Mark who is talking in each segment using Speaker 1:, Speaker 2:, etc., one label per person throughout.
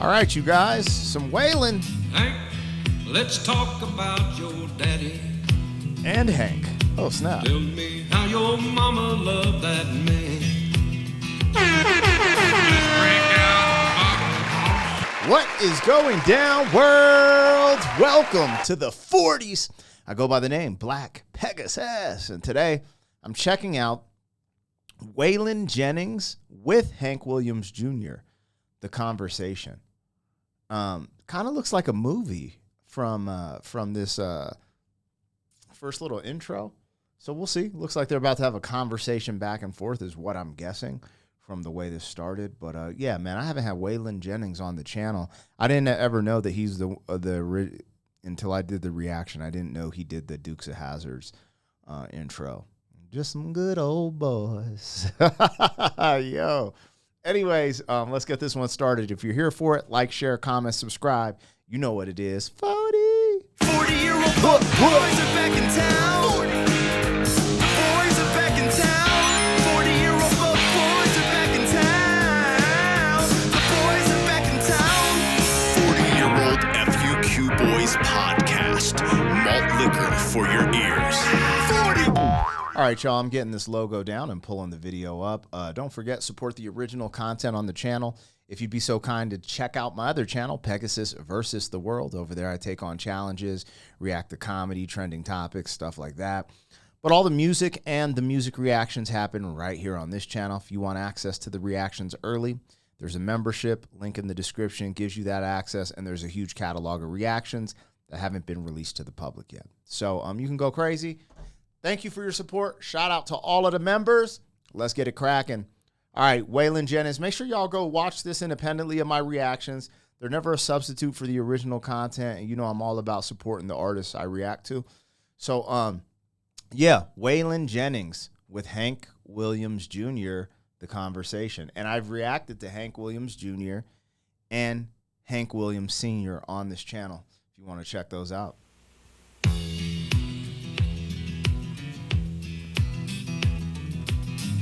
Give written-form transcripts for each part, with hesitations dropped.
Speaker 1: All right, you guys, some Waylon.
Speaker 2: Hank, let's talk about your daddy.
Speaker 1: And Hank. Oh, snap.
Speaker 2: Tell me how your mama loved that man.
Speaker 1: What is going down, world? Welcome to the 40s. I go by the name Black Pegasus, and today I'm checking out Waylon Jennings with Hank Williams Jr., The Conversation. Kind of looks like a movie from this first little intro. So we'll see. Looks like they're about to have a conversation back and forth is what I'm guessing from the way this started. But yeah, man, I haven't had Waylon Jennings on the channel. I didn't ever know that he's until I did the reaction. I didn't know he did the Dukes of Hazzard's intro. Just some good old boys. Yo. Anyways, let's get this one started. If you're here for it, like, share, comment, subscribe. You know what it is.
Speaker 3: 40-year-old boys are back in town. 40. Boys are back in town. 40-year-old boys are back in town. The boys are back in town. 40-year-old FUQ Boys Podcast. Malt liquor for your ears. 40.
Speaker 1: All right, y'all, I'm getting this logo down and pulling the video up. Don't forget, support the original content on the channel. If you'd be so kind to check out my other channel, Pegasus versus the World. Over there, I take on challenges, react to comedy, trending topics, stuff like that. But all the music and the music reactions happen right here on this channel. If you want access to the reactions early, there's a membership link in the description, gives you that access, and there's a huge catalog of reactions that haven't been released to the public yet. So you can go crazy. Thank you for your support. Shout out to all of the members. Let's get it cracking. All right, Waylon Jennings. Make sure y'all go watch this independently of my reactions. They're never a substitute for the original content, and you know I'm all about supporting the artists I react to. So, yeah, Waylon Jennings with Hank Williams Jr., The Conversation. And I've reacted to Hank Williams Jr. and Hank Williams Sr. on this channel if you want to check those out.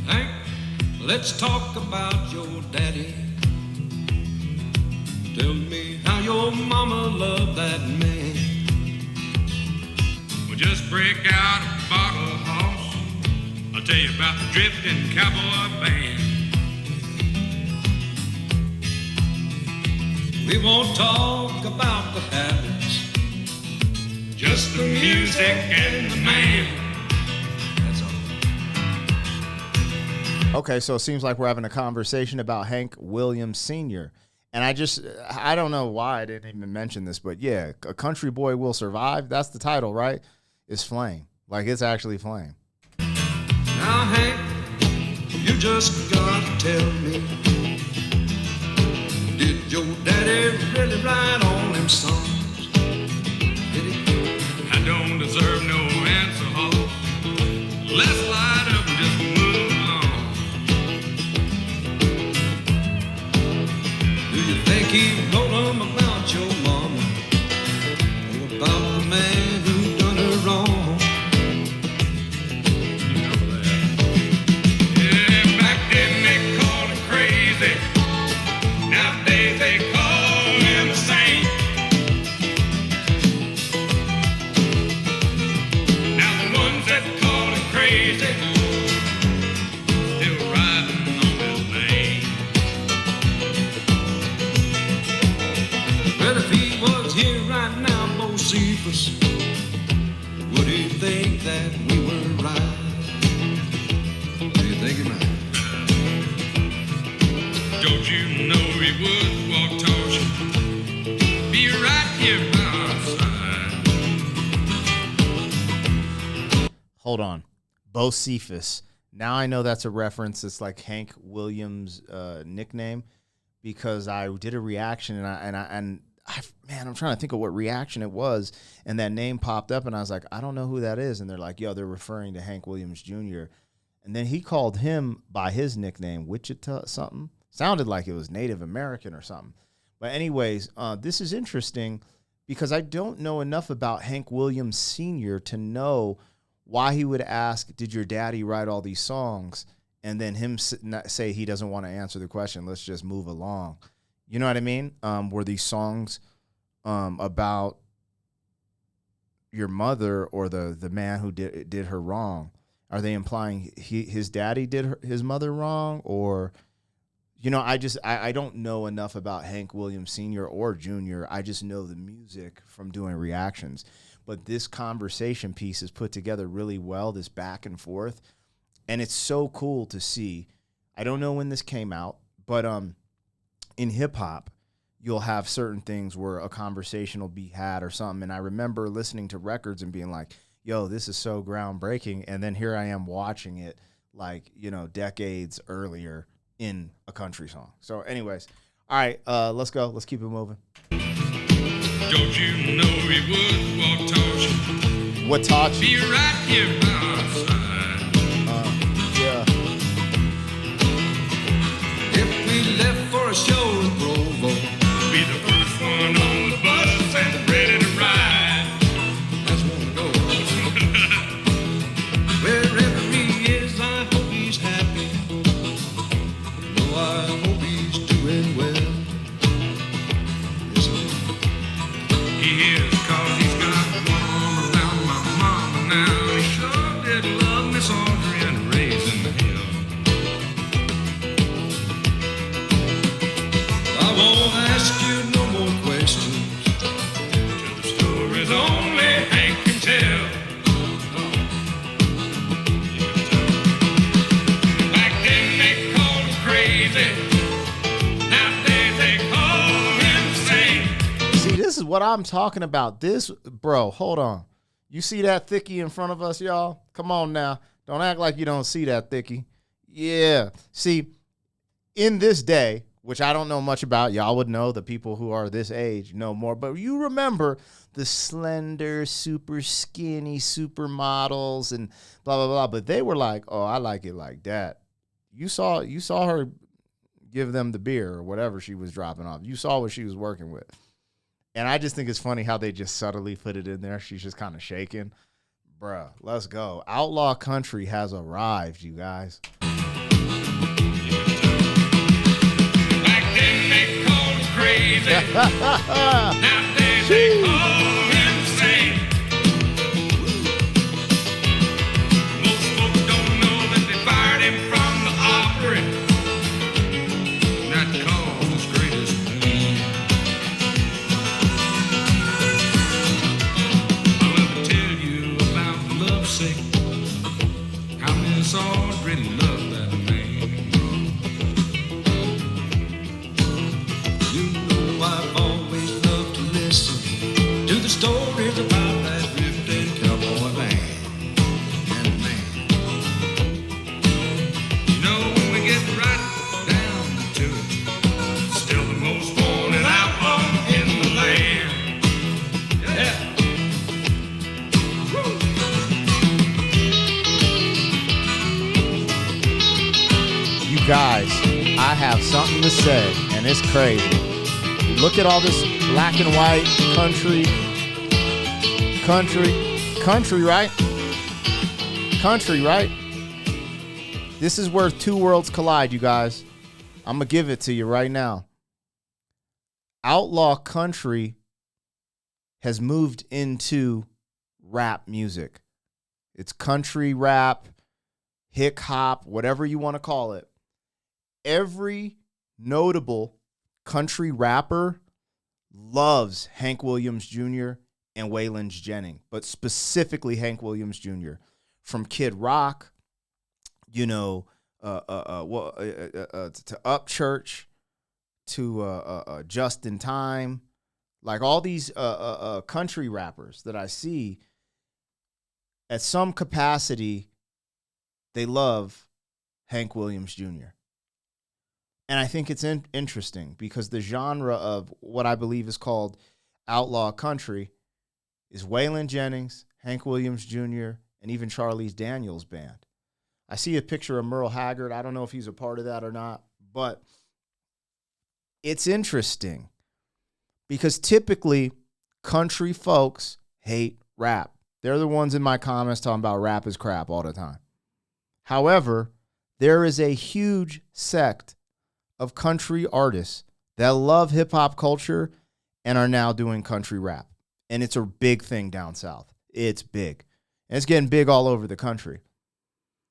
Speaker 2: Hank, let's talk about your daddy. Tell me how your mama loved that man. Well, just break out a bottle, hoss. I'll tell you about the drifting cowboy band. We won't talk about the habits, just the music and the man.
Speaker 1: Okay, so it seems like we're having a conversation about Hank Williams Sr. And I don't know why I didn't even mention this, but yeah, A Country Boy Will Survive. That's the title, right? It's Flame. Like, it's actually Flame.
Speaker 2: Now, Hank, you just gotta tell me, did your daddy really write all them songs? Did he? I don't deserve no answer, Hall. Let's light up and just move along. Do you think he wrote them about your mama, or about the man who done her wrong? You know that. Yeah, back then they called him crazy. Nowadays they call him a saint. Now the ones that call him crazy still riding on his lane. Well, if he was here right now, Bocephus, would he think that we were right? What do you think he might? Don't you know he would walk towards you, be right here by our side.
Speaker 1: Hold on. Bocephus. Now I know that's a reference. It's like Hank Williams' nickname because I did a reaction and I'm trying to think of what reaction it was, and that name popped up, and I was like, I don't know who that is, and they're like, yo, they're referring to Hank Williams Jr., and then he called him by his nickname, Wichita something. Sounded like it was Native American or something. But anyways, this is interesting because I don't know enough about Hank Williams Sr. to know why he would ask, did your daddy write all these songs? And then him say he doesn't want to answer the question. Let's just move along. You know what I mean? Were these songs about your mother or the man who did her wrong? Are they implying his daddy did his mother wrong? Or, you know, I don't know enough about Hank Williams Sr. or Jr. I just know the music from doing reactions. But this conversation piece is put together really well, this back and forth. And it's so cool to see. I don't know when this came out, but in hip hop, you'll have certain things where a conversation will be had or something. And I remember listening to records and being like, yo, this is so groundbreaking. And then here I am watching it like, you know, decades earlier in a country song. So anyways, all right, let's go. Let's keep it moving.
Speaker 2: Don't you know he would walk taught you?
Speaker 1: What taught you?
Speaker 2: Be right here by our side.
Speaker 1: Yeah.
Speaker 2: If we left for a show in Provo, be the first one on the bus and ready to ride. That's when we go. Wherever he is, I hope he's happy. No, I hope he's doing well. Yes, he is, 'cause he's got one arm around my mama now. He sure did love Miss Audrey and raising hell. I won't ask you no more questions till the story's only Hank can tell. Back then they called him crazy. Nowadays they call him sane.
Speaker 1: See, this is what I'm talking about. This, bro, hold on. You see that thickie in front of us, y'all? Come on now. Don't act like you don't see that thickie. Yeah. See, in this day, which I don't know much about, y'all would know, the people who are this age know more, but you remember the slender, super skinny supermodels and blah, blah, blah. But they were like, oh, I like it like that. You saw her give them the beer or whatever she was dropping off. You saw what she was working with. And I just think it's funny how they just subtly put it in there. She's just kind of shaking. Bruh, let's go. Outlaw Country has arrived, you guys.
Speaker 2: Back then they called him crazy. Nowadays they call him sane. Most folks don't know that they fired him from the Opry. Not called his greatest man. I love to tell you about lovesick. How Miss Audrey loved that man. You know I've always loved to listen to the stories about that drifting cowboy man and man. You know when we get right down to it, still the most wanted outlaw in the land. Yeah. Woo.
Speaker 1: You guys, I have something to say, and it's crazy. Look at all this black and white country, right? Country, right? This is where two worlds collide, you guys. I'm going to give it to you right now. Outlaw country has moved into rap music. It's country rap, hip hop, whatever you want to call it. Every notable country rapper loves Hank Williams Jr. and Waylon Jennings, but specifically Hank Williams Jr. From Kid Rock, you know, to Upchurch, to Just in Time, like all these country rappers that I see, at some capacity, they love Hank Williams Jr. And I think it's interesting because the genre of what I believe is called outlaw country is Waylon Jennings, Hank Williams Jr., and even Charlize Daniels' band. I see a picture of Merle Haggard. I don't know if he's a part of that or not, but it's interesting because typically country folks hate rap. They're the ones in my comments talking about rap is crap all the time. However, there is a huge sect of country artists that love hip hop culture and are now doing country rap. And it's a big thing down south. It's big. And it's getting big all over the country.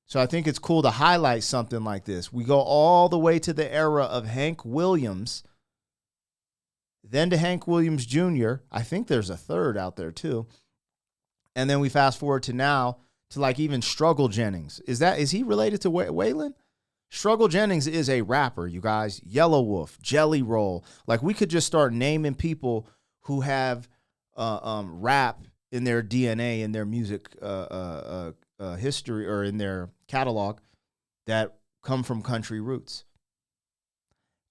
Speaker 1: So I think it's cool to highlight something like this. We go all the way to the era of Hank Williams, then to Hank Williams Jr. I think there's a third out there too. And then we fast forward to now to like even Struggle Jennings. Is he related to Waylon? Struggle Jennings is a rapper, you guys. Yellow Wolf, Jelly Roll. Like we could just start naming people who have rap in their DNA, in their music history, or in their catalog that come from country roots.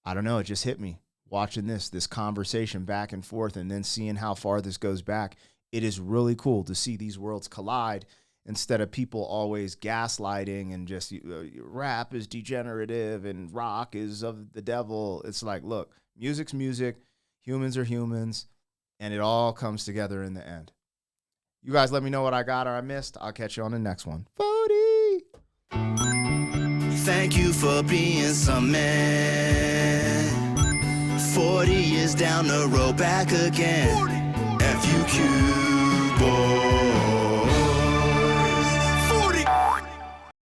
Speaker 1: I don't know. It just hit me watching this conversation back and forth and then seeing how far this goes back. It is really cool to see these worlds collide instead of people always gaslighting and just rap is degenerative and rock is of the devil. It's like, look, music's music, humans are humans, and it all comes together in the end. You guys let me know what I got or I missed. I'll catch you on the next one. 40.
Speaker 3: Thank you for being some man. 40 years down the road, back again. FUQ, boy.